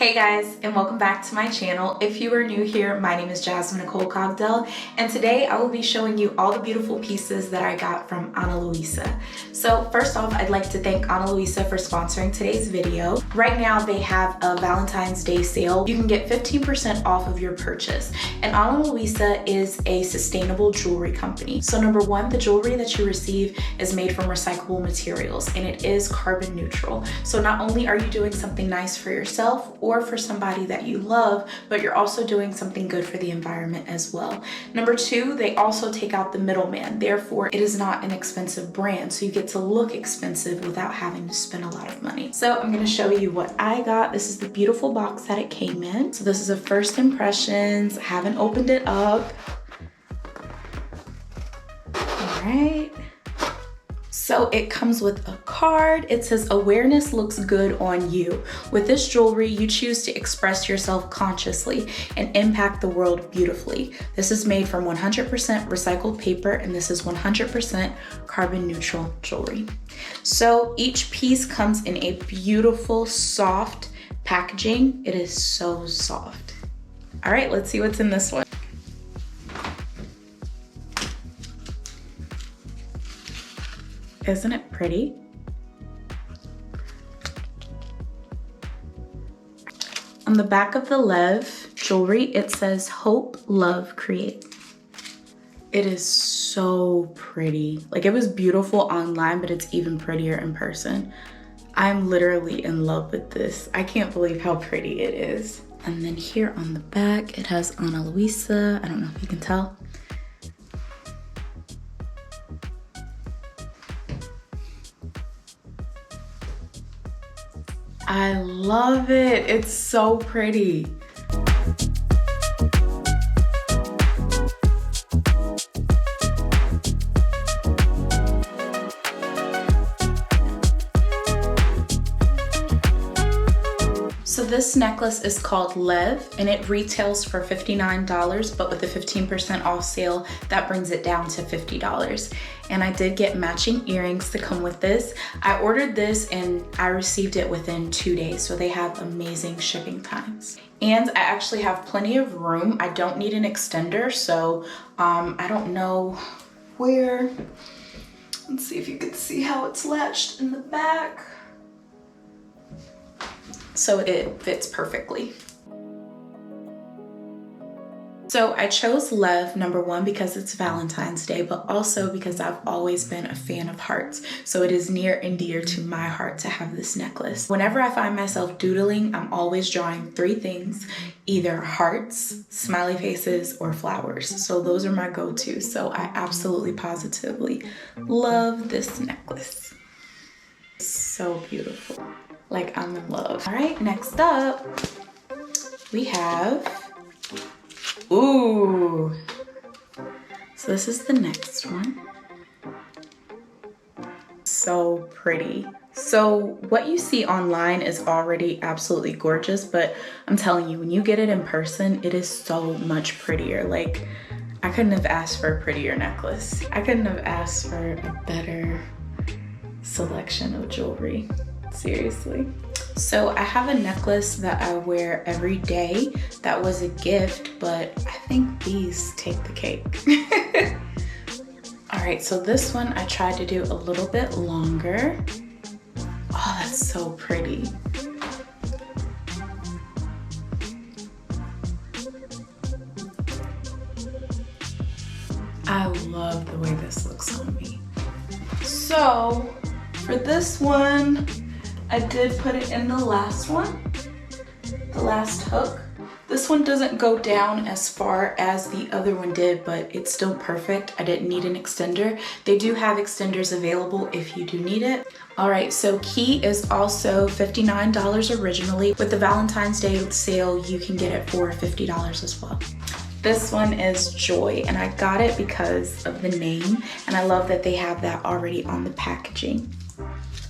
Hey guys, and welcome back to my channel. If you are new here, my name is JaiNicole Cogdell, and today I will be showing you all the beautiful pieces that I got from Ana Luisa. So first off, I'd like to thank Ana Luisa for sponsoring today's video. Right now they have a Valentine's Day sale. You can get 15% off of your purchase. And Ana Luisa is a sustainable jewelry company. So number one, the jewelry that you receive is made from recyclable materials and it is carbon neutral. So not only are you doing something nice for yourself or for somebody that you love, but you're also doing something good for the environment as well. Number two, they also take out the middleman. Therefore, it is not an expensive brand. So you get to look expensive without having to spend a lot of money. So I'm gonna show you what I got. This is the beautiful box that it came in. So this is a first impressions. I haven't opened it up. All right. So it comes with a card. It says, awareness looks good on you. With this jewelry, you choose to express yourself consciously and impact the world beautifully. This is made from 100% recycled paper, and this is 100% carbon neutral jewelry. So each piece comes in a beautiful, soft packaging. It is so soft. All right, let's see what's in this one. Isn't it pretty? On the back of the Lev jewelry, it says hope, love, create. It is so pretty. Like, it was beautiful online, but it's even prettier in person. I'm literally in love with this. I can't believe how pretty it is. And then here on the back, it has Ana Luisa. I don't know if you can tell. I love it. It's so pretty. So this necklace is called Lev and it retails for $59, but with the 15% off sale, that brings it down to $50. And I did get matching earrings to come with this. I ordered this and I received it within 2 days, so they have amazing shipping times. And I actually have plenty of room. I don't need an extender, so I don't know where. Let's see if you can see how it's latched in the back. So it fits perfectly. So I chose Lev, number one, because it's Valentine's Day, but also because I've always been a fan of hearts. So it is near and dear to my heart to have this necklace. Whenever I find myself doodling, I'm always drawing three things, either hearts, smiley faces, or flowers. So those are my go-to. So I absolutely positively love this necklace. It's so beautiful. Like, I'm in love. All right, next up, we have, ooh. So this is the next one. So pretty. So what you see online is already absolutely gorgeous, but I'm telling you, when you get it in person, it is so much prettier. Like, I couldn't have asked for a prettier necklace. I couldn't have asked for a better selection of jewelry. Seriously. So I have a necklace that I wear every day. That was a gift, but I think these take the cake. All right, so this one I tried to do a little bit longer. Oh, that's so pretty. I love the way this looks on me. So for this one, I did put it in the last one, the last hook. This one doesn't go down as far as the other one did, but it's still perfect. I didn't need an extender. They do have extenders available if you do need it. All right, so key is also $59 originally. With the Valentine's Day sale, you can get it for $50 as well. This one is Joy, and I got it because of the name, and I love that they have that already on the packaging.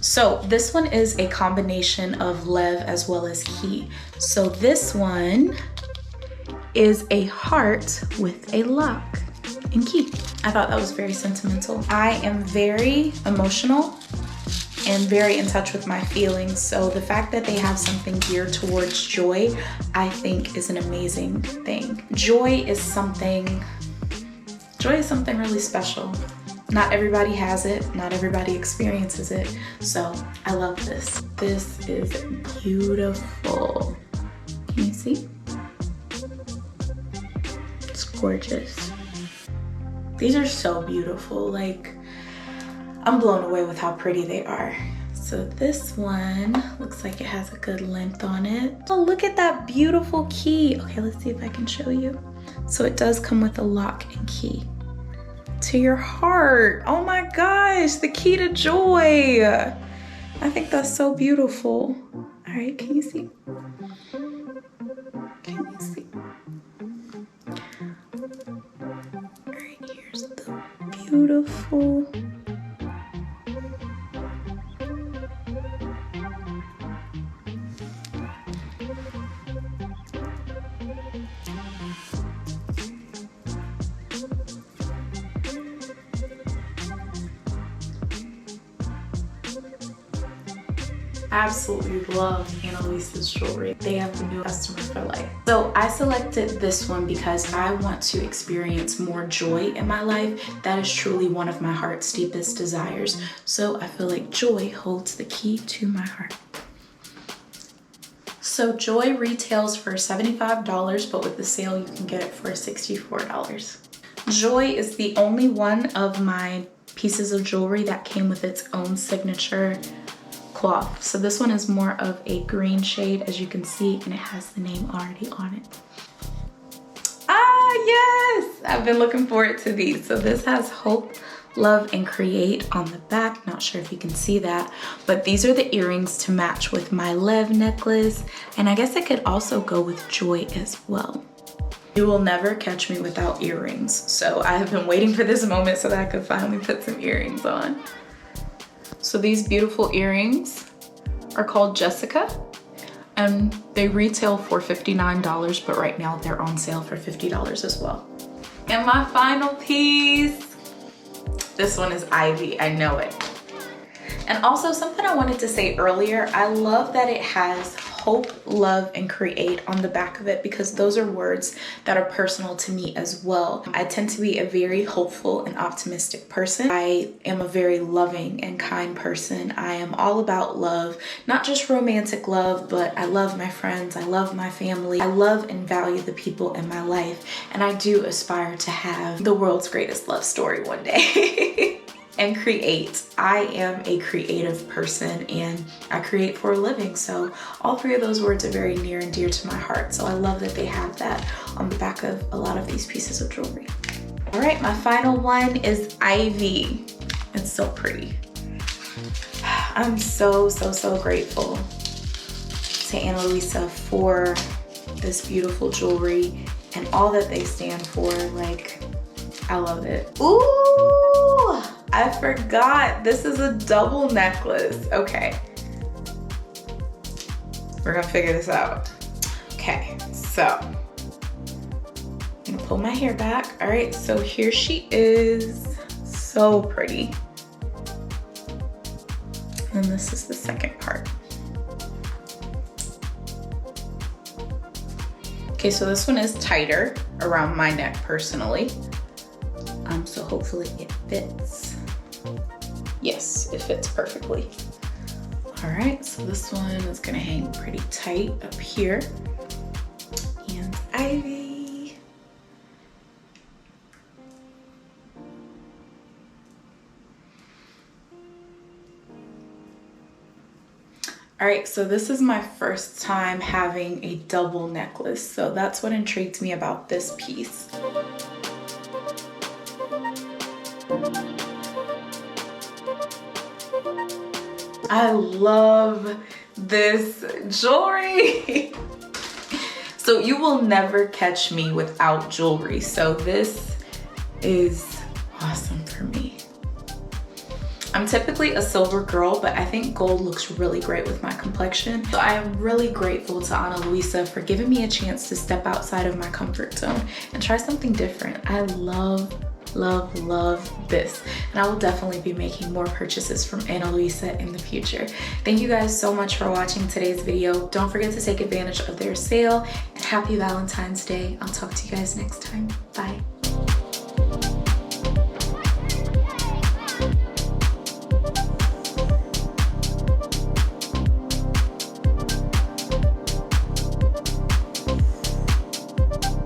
So this one is a combination of Lev as well as key. So this one is a heart with a lock and key. I thought that was very sentimental. I am very emotional and very in touch with my feelings. So the fact that they have something geared towards joy, I think is an amazing thing. Joy is something really special. Not everybody has it, not everybody experiences it. So I love this. This is beautiful. Can you see? It's gorgeous. These are so beautiful. Like, I'm blown away with how pretty they are. So this one looks like it has a good length on it. Oh, look at that beautiful key. Okay, let's see if I can show you. So it does come with a lock and key to your heart. Oh my gosh, the key to joy. I think that's so beautiful. All right, can you see? Can you see? All right, here's the beautiful. Absolutely love Ana Luisa's jewelry. They have a new customer for life. So I selected this one because I want to experience more joy in my life. That is truly one of my heart's deepest desires. So I feel like joy holds the key to my heart. So joy retails for $75, but with the sale you can get it for $64. Joy is the only one of my pieces of jewelry that came with its own signature cloth. So this one is more of a green shade, as you can see, and it has the name already on it. Ah, yes! I've been looking forward to these. So this has Hope, Love, and Create on the back. Not sure if you can see that, but these are the earrings to match with my Lev necklace. And I guess it could also go with Joy as well. You will never catch me without earrings. So I have been waiting for this moment so that I could finally put some earrings on. So these beautiful earrings are called Jessica, and they retail for $59, but right now they're on sale for $50 as well. And my final piece, this one is Ivy, I know it. And also something I wanted to say earlier, I love that it has Hope, Love, and Create on the back of it, because those are words that are personal to me as well. I tend to be a very hopeful and optimistic person. I am a very loving and kind person. I am all about love, not just romantic love, but I love my friends, I love my family, I love and value the people in my life, and I do aspire to have the world's greatest love story one day. And create. I am a creative person and I create for a living. So all three of those words are very near and dear to my heart. So I love that they have that on the back of a lot of these pieces of jewelry. All right, my final one is Ivy. It's so pretty. I'm so grateful to Ana Luisa for this beautiful jewelry and all that they stand for. Like, I love it. Ooh! I forgot, this is a double necklace. Okay, we're gonna figure this out. Okay, so I'm gonna pull my hair back. All right, so here she is, so pretty. And this is the second part. Okay, so this one is tighter around my neck personally. So hopefully it fits. Yes, it fits perfectly. All right, so this one is gonna hang pretty tight up here. And Ivy. All right, so this is my first time having a double necklace. So that's what intrigued me about this piece. I love this jewelry. So you will never catch me without jewelry. So this is awesome for me. I'm typically a silver girl, but I think gold looks really great with my complexion. So I am really grateful to Ana Luisa for giving me a chance to step outside of my comfort zone and try something different. I love love this. And I will definitely be making more purchases from Ana Luisa in the future. Thank you guys so much for watching today's video. Don't forget to take advantage of their sale, and happy Valentine's Day. I'll talk to you guys next time. Bye.